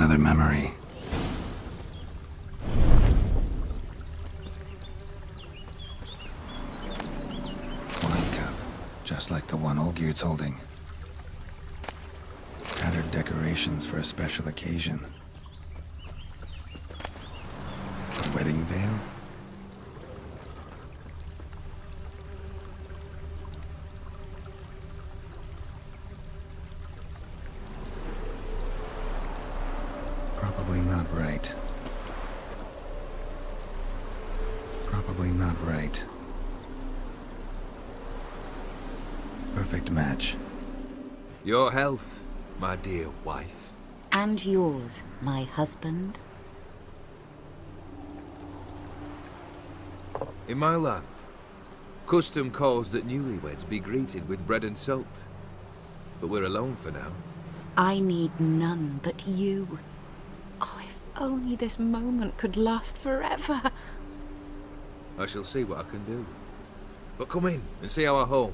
another memory. Wine cup, just like the one Olgierd's holding. Tattered decorations for a special occasion. A wedding veil? Probably not right. Probably not right. Perfect match. Your health, my dear wife. And yours, my husband. In my land, custom calls that newlyweds be greeted with bread and salt. But we're alone for now. I need none but you. Oh, if only this moment could last forever. I shall see what I can do. But come in and see our home.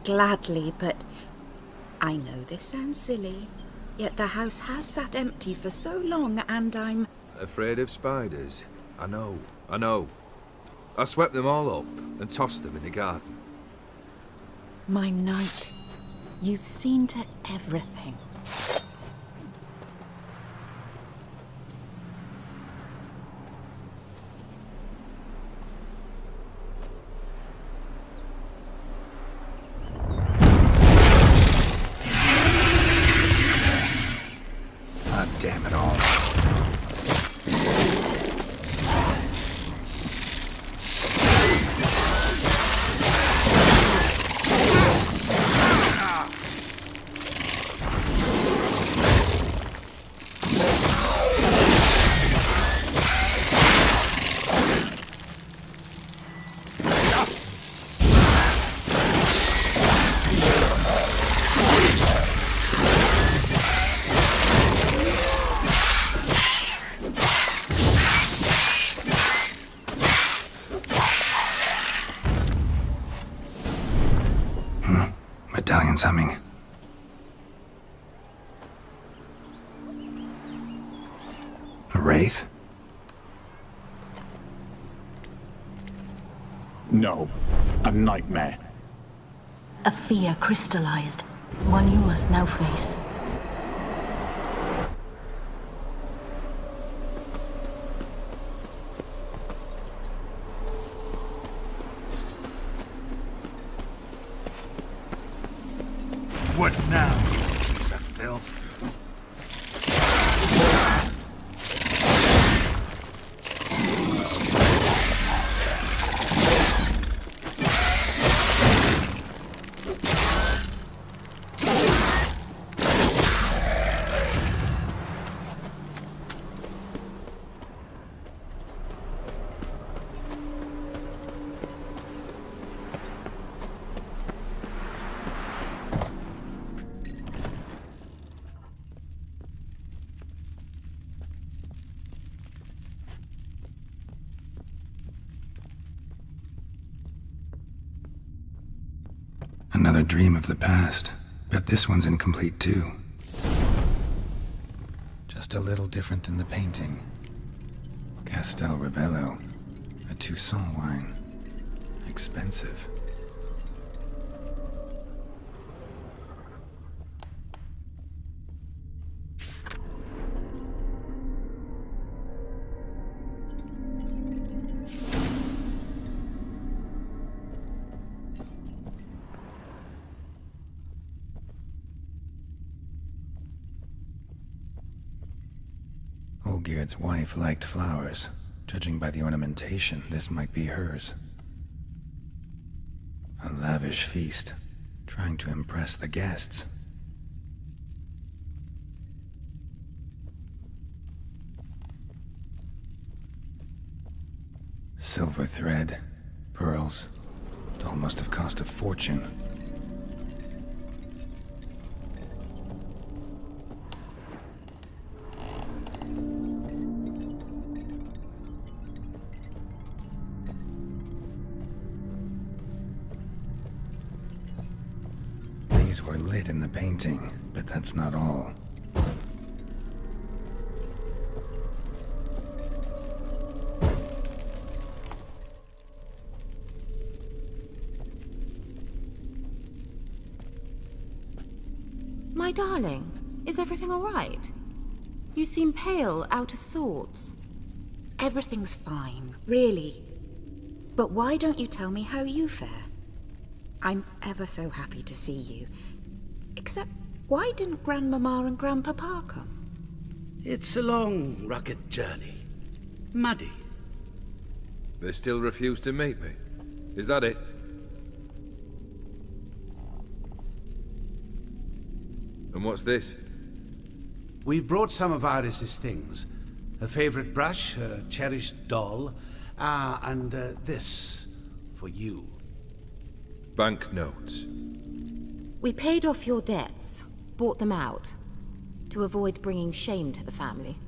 Gladly, but I know this sounds silly, yet the house has sat empty for so long and I'm... Afraid of spiders? I know. I swept them all up and tossed them in the garden. My knight, you've seen to everything. God damn it all. Medallion's humming. A wraith? No, a nightmare. A fear crystallized, one you must now face. What now, you piece of filth? Another dream of the past. Bet this one's incomplete too. Just a little different than the painting. Castel Ravello. A Toussaint wine. Expensive. Olgierd's wife liked flowers. Judging by the ornamentation, this might be hers. A lavish feast, trying to impress the guests. Silver thread, pearls. It all must have cost a fortune. These were lit in the painting, but that's not all. My darling, is everything all right? You seem pale, out of sorts. Everything's fine, really. But why don't you tell me how you fare? I'm ever so happy to see you. Except, why didn't Grandmama and Grandpapa come? It's a long, rugged journey. Muddy. They still refuse to meet me. Is that it? And what's this? We've brought some of Iris's things. Her favorite brush, her cherished doll, and this for you. Banknotes. We paid off your debts, bought them out, to avoid bringing shame to the family.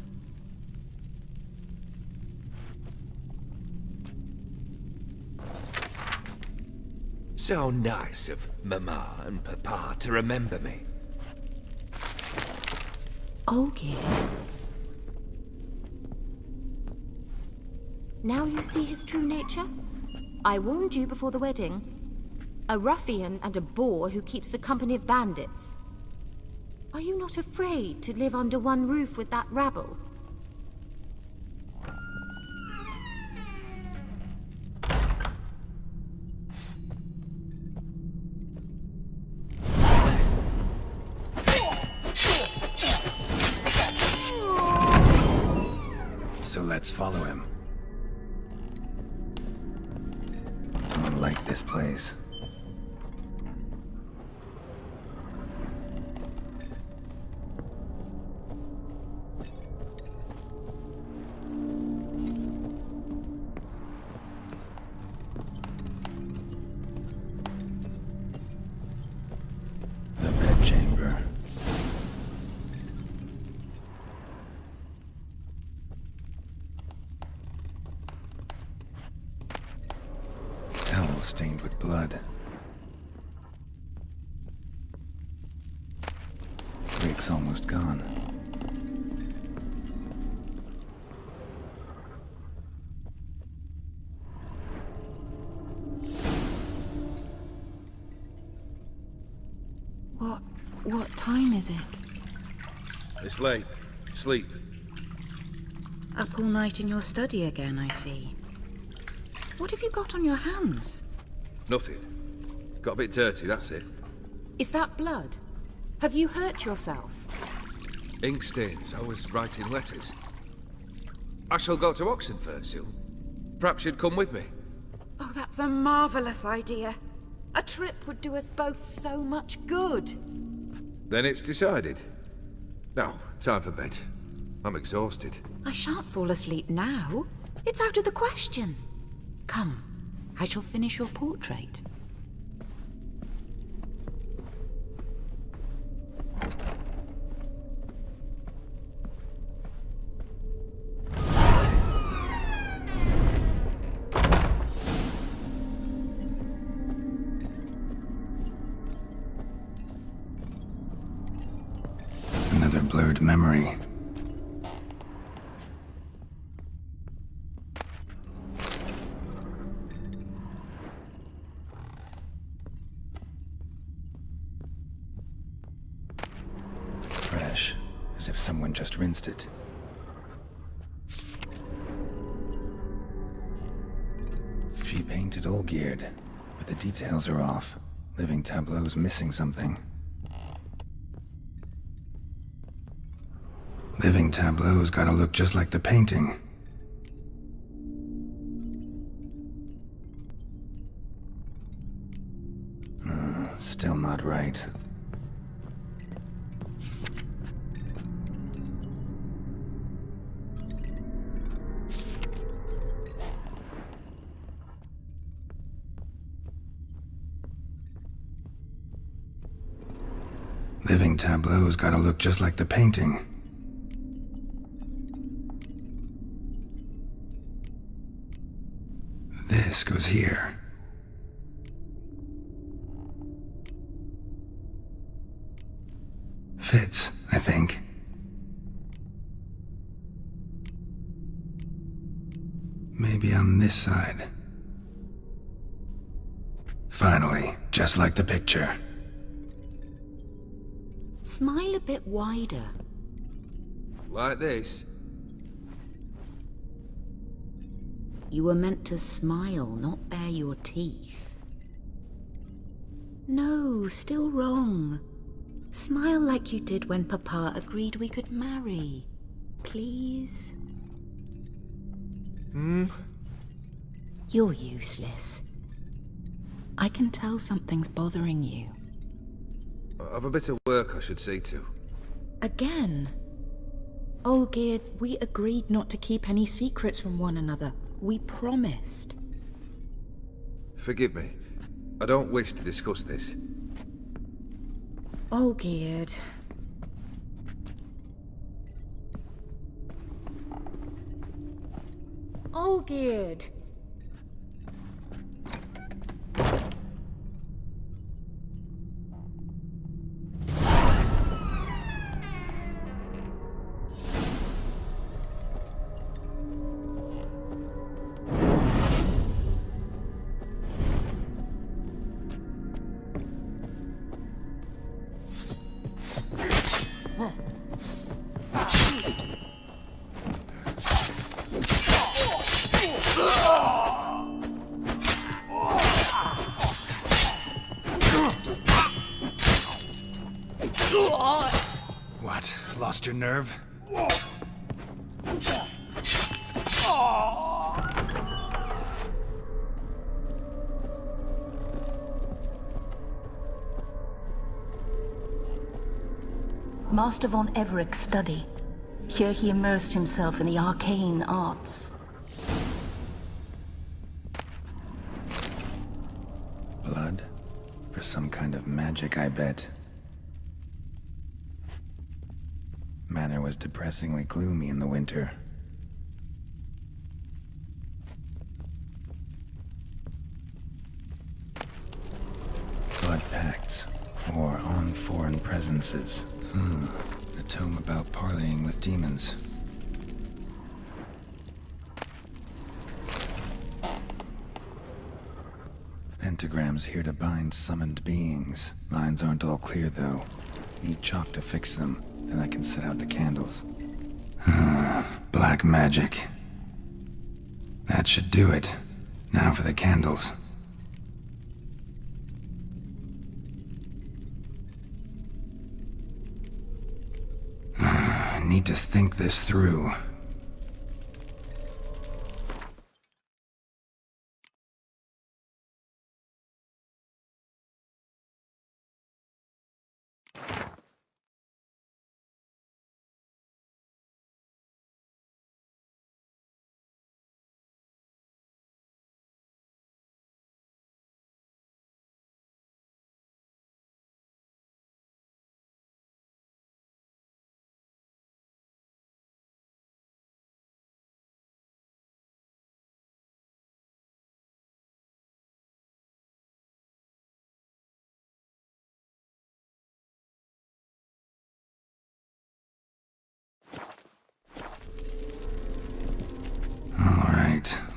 So nice of Mama and Papa to remember me. Olgierd. Now you see his true nature? I warned you before the wedding. A ruffian and a boor who keeps the company of bandits. Are you not afraid to live under one roof with that rabble? So let's follow him. I don't like this place. The bedchamber. Towel stained with blood. Rick's almost gone. What time is it? It's late. Sleep. Up all night in your study again, I see. What have you got on your hands? Nothing. Got a bit dirty, that's it. Is that blood? Have you hurt yourself? Ink stains. I was writing letters. I shall go to Oxenfurt soon. Perhaps you'd come with me. Oh, that's a marvelous idea. A trip would do us both so much good. Then it's decided. Now, time for bed. I'm exhausted. I shan't fall asleep now. It's out of the question. Come, I shall finish your portrait. Another blurred memory. Fresh, as if someone just rinsed it. She painted Olgierd, but the details are off. Living Tableau's missing something. Living Tableau's gotta look just like the painting. Still not right. Living Tableau's gotta look just like the painting. This goes here. Fits, I think. Maybe on this side. Finally, just like the picture. Smile a bit wider. Like this? You were meant to smile, not bare your teeth. No, still wrong. Smile like you did when Papa agreed we could marry. Please? You're useless. I can tell something's bothering you. I've a bit of work I should see to. Again? Olgierd, we agreed not to keep any secrets from one another. We promised. Forgive me. I don't wish to discuss this. Olgierd. Olgierd! What? Lost your nerve? Master von Everek's study. Here he immersed himself in the arcane arts. Blood? For some kind of magic, I bet. Manor was depressingly gloomy in the winter. Blood pacts, or on foreign presences. A tome about parleying with demons. Pentagrams here to bind summoned beings. Lines aren't all clear, though. Need chalk to fix them, then I can set out the candles. Black magic. That should do it. Now for the candles. I need to think this through.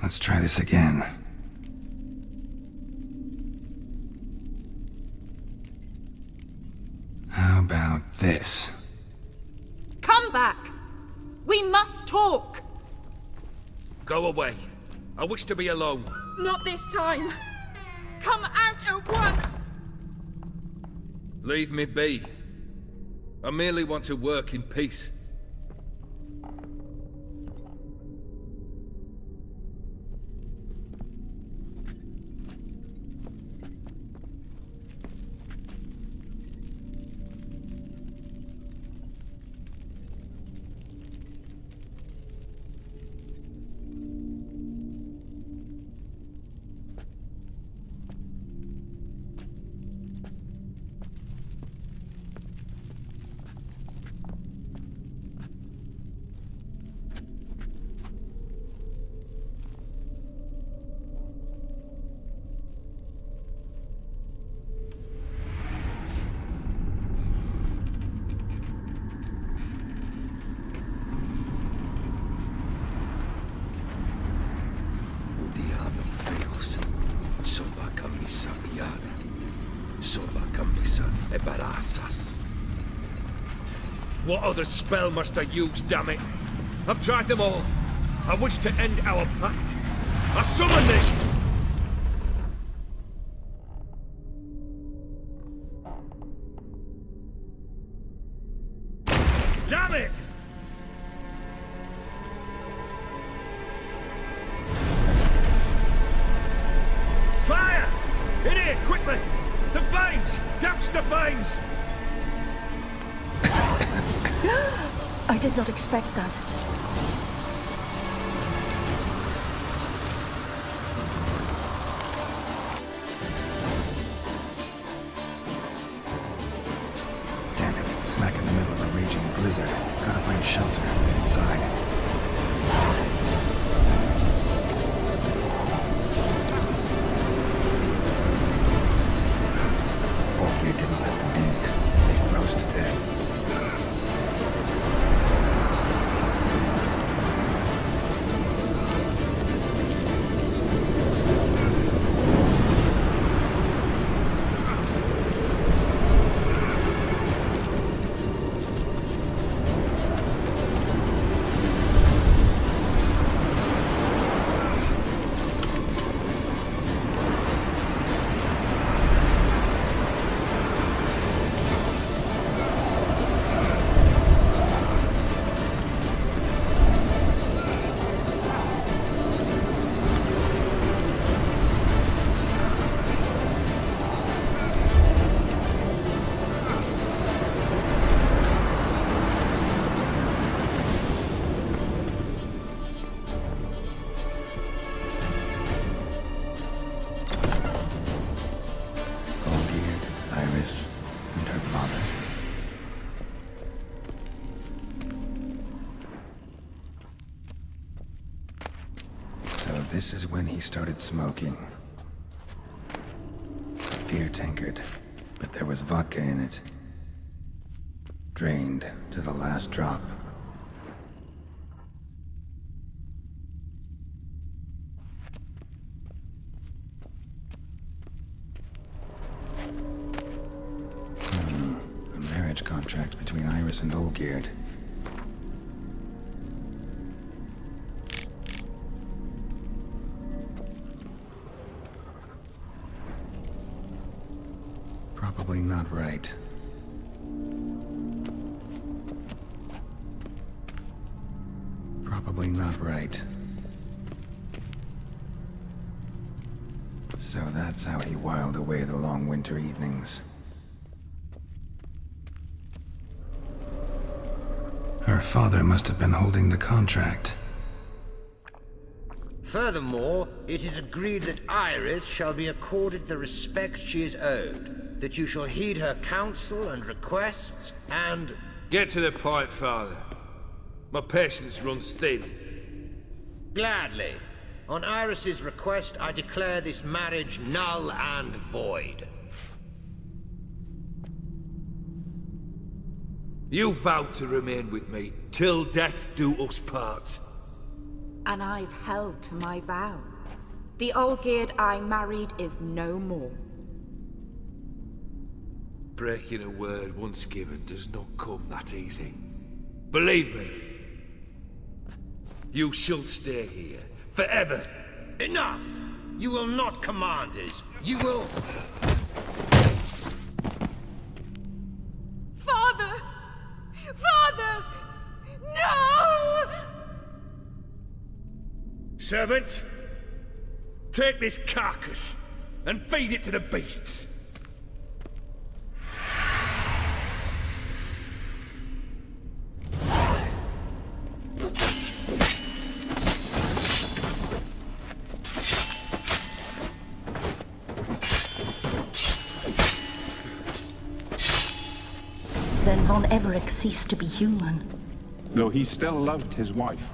Let's try this again. How about this? Come back! We must talk! Go away. I wish to be alone. Not this time! Come out at once! Leave me be. I merely want to work in peace. Soba camisa liada. Soba camisa e barassas. What other spell must I use, damn it? I've tried them all. I wish to end our pact. I summon thee! Damn it! Fire! In here, quickly! The flames! Douse the flames! I did not expect that. Damn it, smack in the middle of a raging blizzard. Gotta find shelter, get inside. Olgeir didn't let them in. They froze to death. Iris and her father. So this is when he started smoking. A beer tankard, but there was vodka in it. Drained to the last drop. A marriage contract between Iris and Olgierd. Probably not right. Probably not right. So that's how he whiled away the long winter evenings. Her father must have been holding the contract. Furthermore, it is agreed that Iris shall be accorded the respect she is owed, that you shall heed her counsel and requests, and... Get to the point, Father. My patience runs thin. Gladly. On Iris's request, I declare this marriage null and void. You vowed to remain with me till death do us part. And I've held to my vow. The Olgierd I married is no more. Breaking a word once given does not come that easy. Believe me. You shall stay here forever. Enough! You will not command us. You will... Father! Father! No! Servants, take this carcass and feed it to the beasts. Then Von Everec ceased to be human. Though he still loved his wife.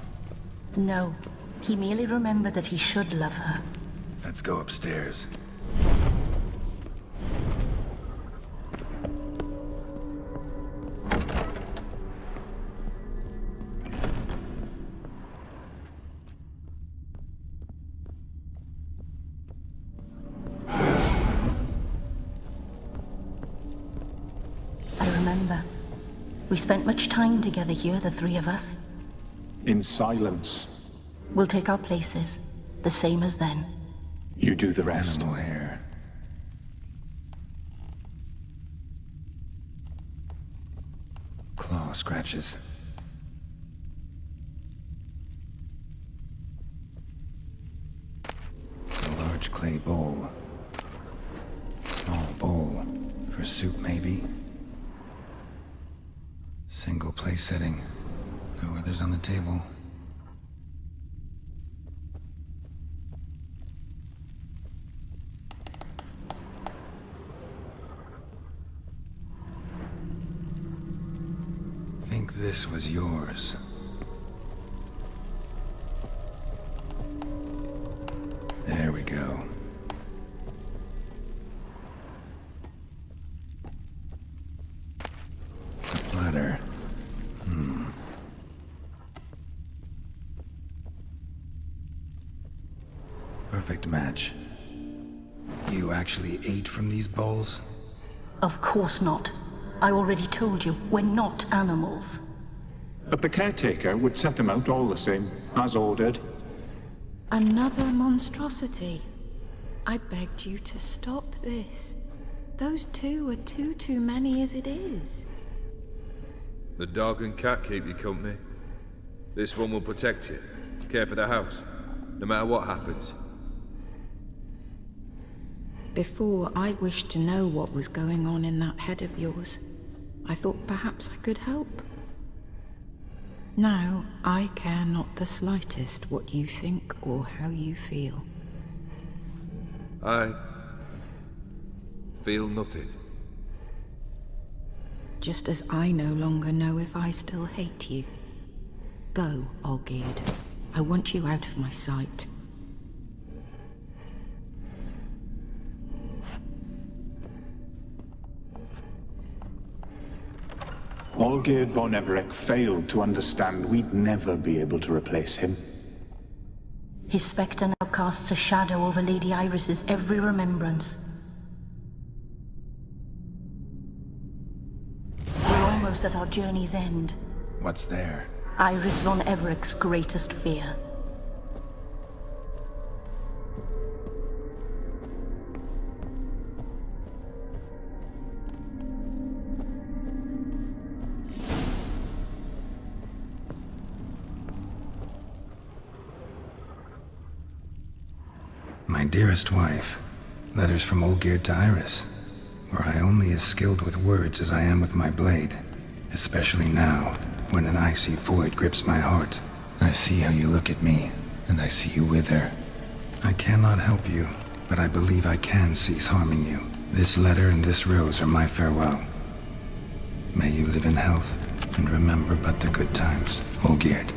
No, he merely remembered that he should love her. Let's go upstairs. I remember. We spent much time together here, the three of us. In silence. We'll take our places, the same as then. You do the rest. Animal hair. Claw scratches. A large clay bowl. Small bowl. For soup, maybe? Single place setting. No others on the table. Think this was yours. There we go. A platter. Perfect match. You actually ate from these bowls? Of course not. I already told you, we're not animals. But the caretaker would set them out all the same, as ordered. Another monstrosity. I begged you to stop this. Those two are too many as it is. The dog and cat keep you company. This one will protect you, care for the house, no matter what happens. Before, I wished to know what was going on in that head of yours. I thought perhaps I could help. Now, I care not the slightest what you think or how you feel. I feel nothing. Just as I no longer know if I still hate you. Go, Olgierd. I want you out of my sight. Olgierd von Everec failed to understand we'd never be able to replace him. His spectre now casts a shadow over Lady Iris's every remembrance. We're almost at our journey's end. What's there? Iris von Everec's greatest fear. My dearest wife, letters from Olgierd to Iris, were I only as skilled with words as I am with my blade, especially now, when an icy void grips my heart. I see how you look at me, and I see you wither. I cannot help you, but I believe I can cease harming you. This letter and this rose are my farewell. May you live in health, and remember but the good times, Olgierd.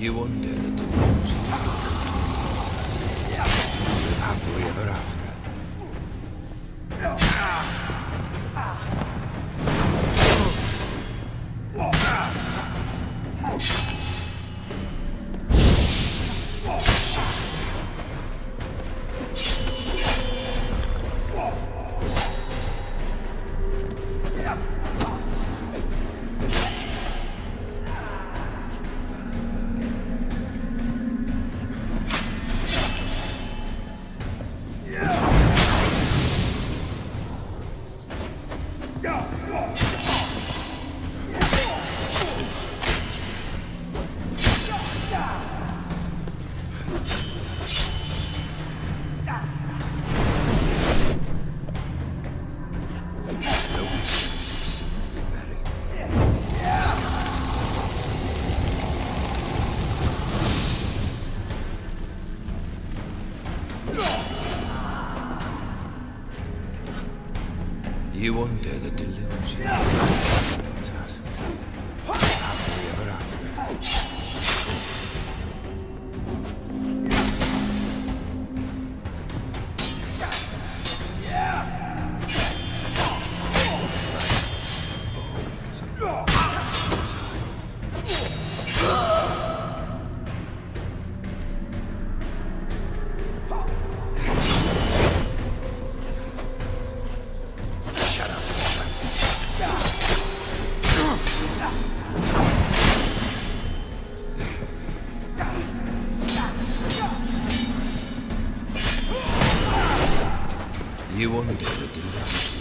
You under the doors. Live happily ever after. You undo the delusion of your tasks. Happily ever after. You undo the delusion.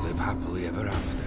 Live happily ever after.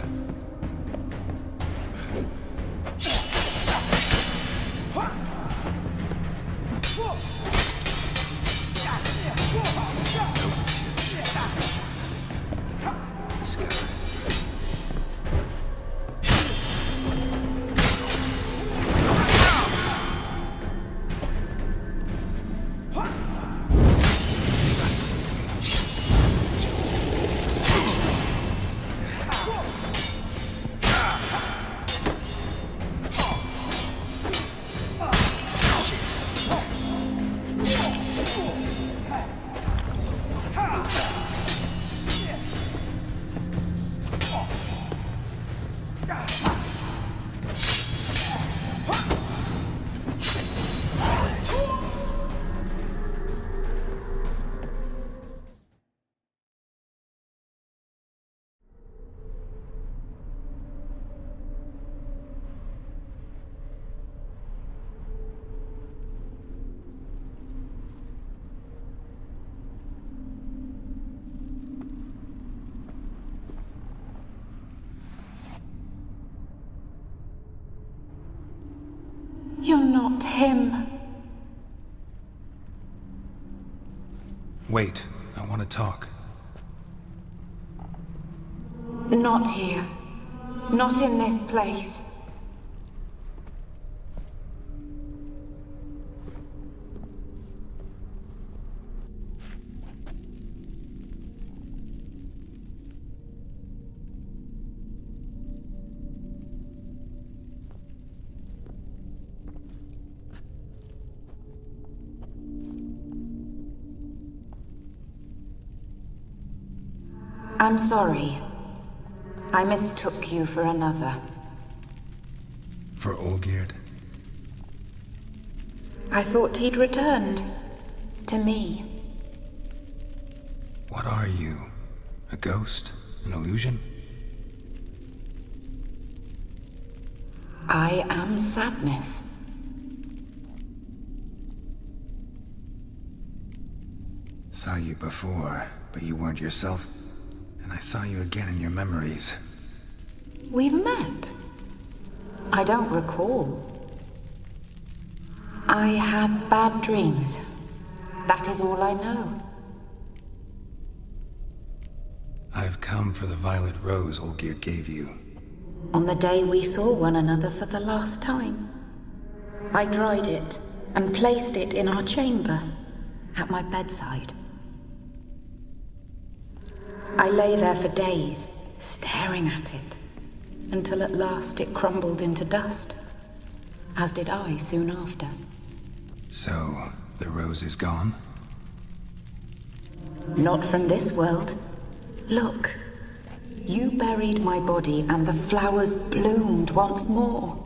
You're not him. Wait, I want to talk. Not here. Not in this place. I'm sorry. I mistook you for another. For Olgierd? I thought he'd returned. To me. What are you? A ghost? An illusion? I am sadness. Saw you before, but you weren't yourself. And I saw you again in your memories. We've met. I don't recall. I had bad dreams. That is all I know. I've come for the violet rose Olgierd gave you. On the day we saw one another for the last time, I dried it and placed it in our chamber, at my bedside. I lay there for days, staring at it, until at last it crumbled into dust, as did I soon after. So, the rose is gone? Not from this world. Look, you buried my body and the flowers bloomed once more.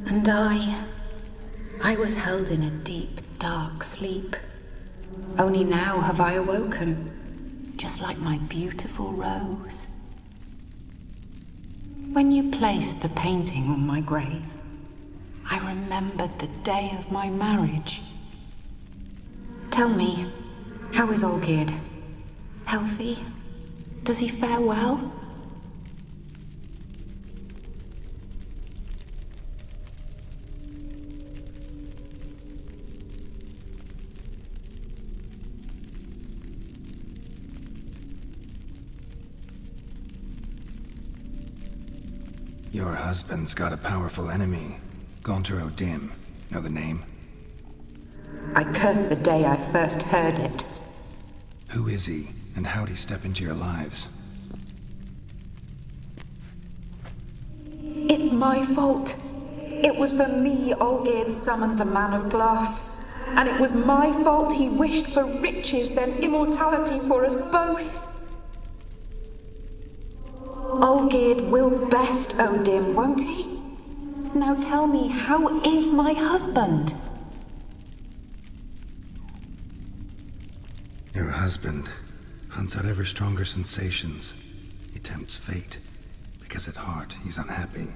And I was held in a deep, dark sleep. Only now have I awoken, just like my beautiful rose. When you placed the painting on my grave, I remembered the day of my marriage. Tell me, how is Olgierd? Healthy? Does he fare well? Your husband's got a powerful enemy. Gaunter O'Dim. Know the name? I curse the day I first heard it. Who is he, and how'd he step into your lives? It's my fault. It was for me Olgierd summoned the Man of Glass. And it was my fault he wished for riches, then immortality for us both. Olgierd will best Odin, won't he? Now tell me, how is my husband? Your husband hunts out ever stronger sensations. He tempts fate, because at heart he's unhappy.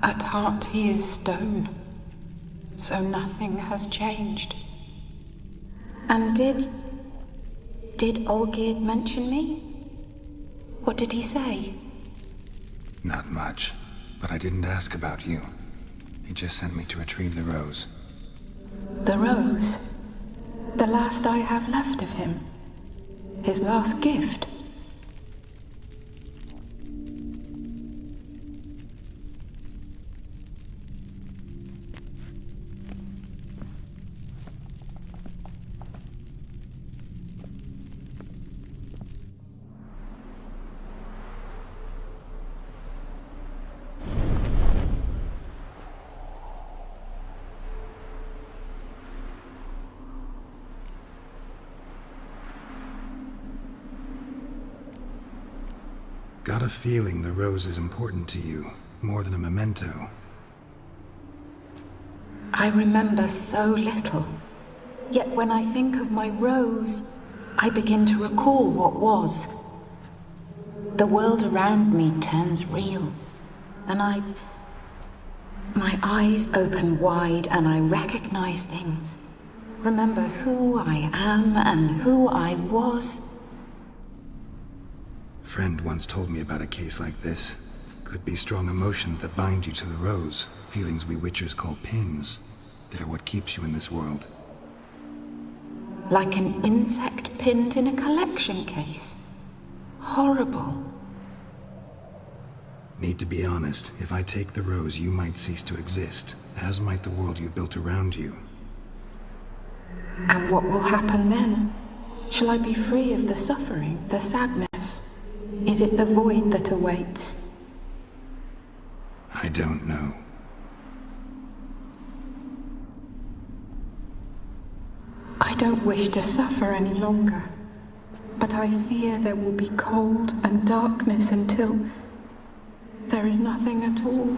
At heart he is stone, so nothing has changed. And did Olgierd mention me? What did he say? Not much, but I didn't ask about you. He just sent me to retrieve the rose. The rose? The last I have left of him? His last gift? Got a feeling the rose is important to you, more than a memento. I remember so little. Yet when I think of my rose, I begin to recall what was. The world around me turns real, and my eyes open wide and I recognize things. Remember who I am and who I was. Friend once told me about a case like this. Could be strong emotions that bind you to the rose, feelings we witchers call pins. They're what keeps you in this world. Like an insect pinned in a collection case. Horrible. Need to be honest, if I take the rose, you might cease to exist, as might the world you built around you. And what will happen then? Shall I be free of the suffering, the sadness? Is it the void that awaits? I don't know. I don't wish to suffer any longer, but I fear there will be cold and darkness until there is nothing at all.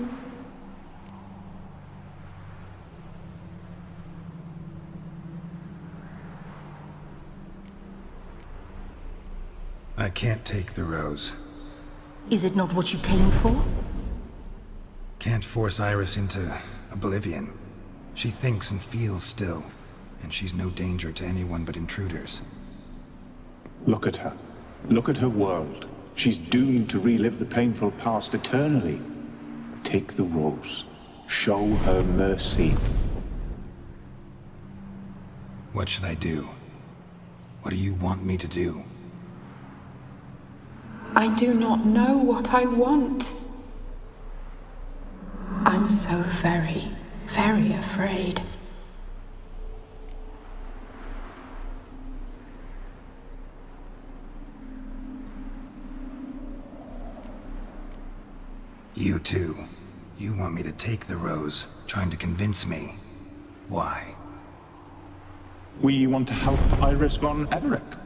I can't take the rose. Is it not what you came for? Can't force Iris into oblivion. She thinks and feels still, and she's no danger to anyone but intruders. Look at her. Look at her world. She's doomed to relive the painful past eternally. Take the rose. Show her mercy. What should I do? What do you want me to do? I do not know what I want. I'm so very, very afraid. You too. You want me to take the rose, trying to convince me. Why? We want to help Iris von Everec.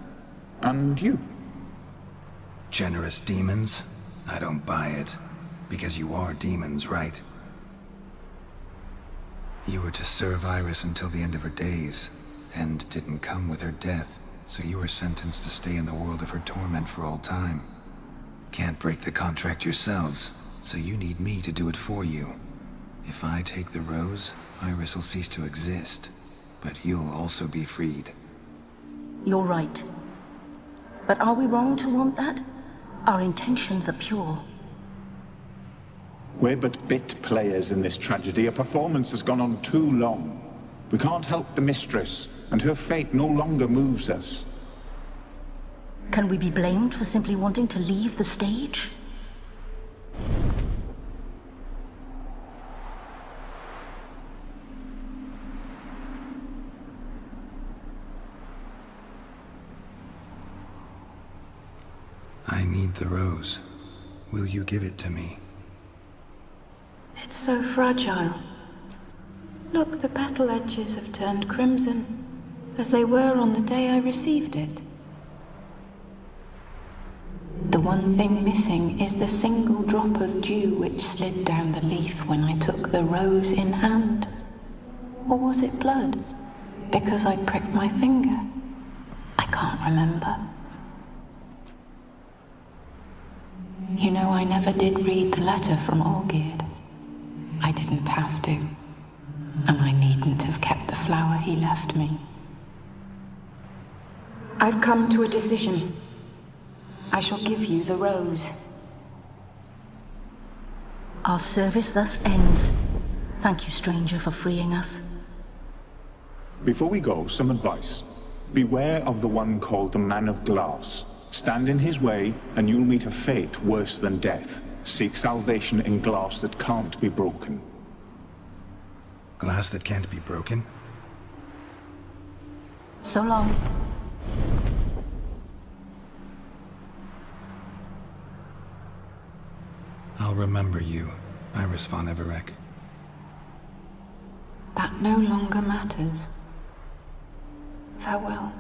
And you. Generous demons? I don't buy it. Because you are demons, right? You were to serve Iris until the end of her days, and didn't come with her death, so you were sentenced to stay in the world of her torment for all time. Can't break the contract yourselves, so you need me to do it for you. If I take the rose, Iris will cease to exist, but you'll also be freed. You're right. But are we wrong to want that? Our intentions are pure. We're but bit players in this tragedy. A performance has gone on too long. We can't help the mistress, and her fate no longer moves us. Can we be blamed for simply wanting to leave the stage? I need the rose. Will you give it to me? It's so fragile. Look, the petal edges have turned crimson, as they were on the day I received it. The one thing missing is the single drop of dew which slid down the leaf when I took the rose in hand. Or was it blood? Because I pricked my finger? I can't remember. You know, I never did read the letter from Olgierd. I didn't have to. And I needn't have kept the flower he left me. I've come to a decision. I shall give you the rose. Our service thus ends. Thank you, stranger, for freeing us. Before we go, some advice. Beware of the one called the Man of Glass. Stand in his way, and you'll meet a fate worse than death. Seek salvation in glass that can't be broken. Glass that can't be broken? So long. I'll remember you, Iris von Everec. That no longer matters. Farewell.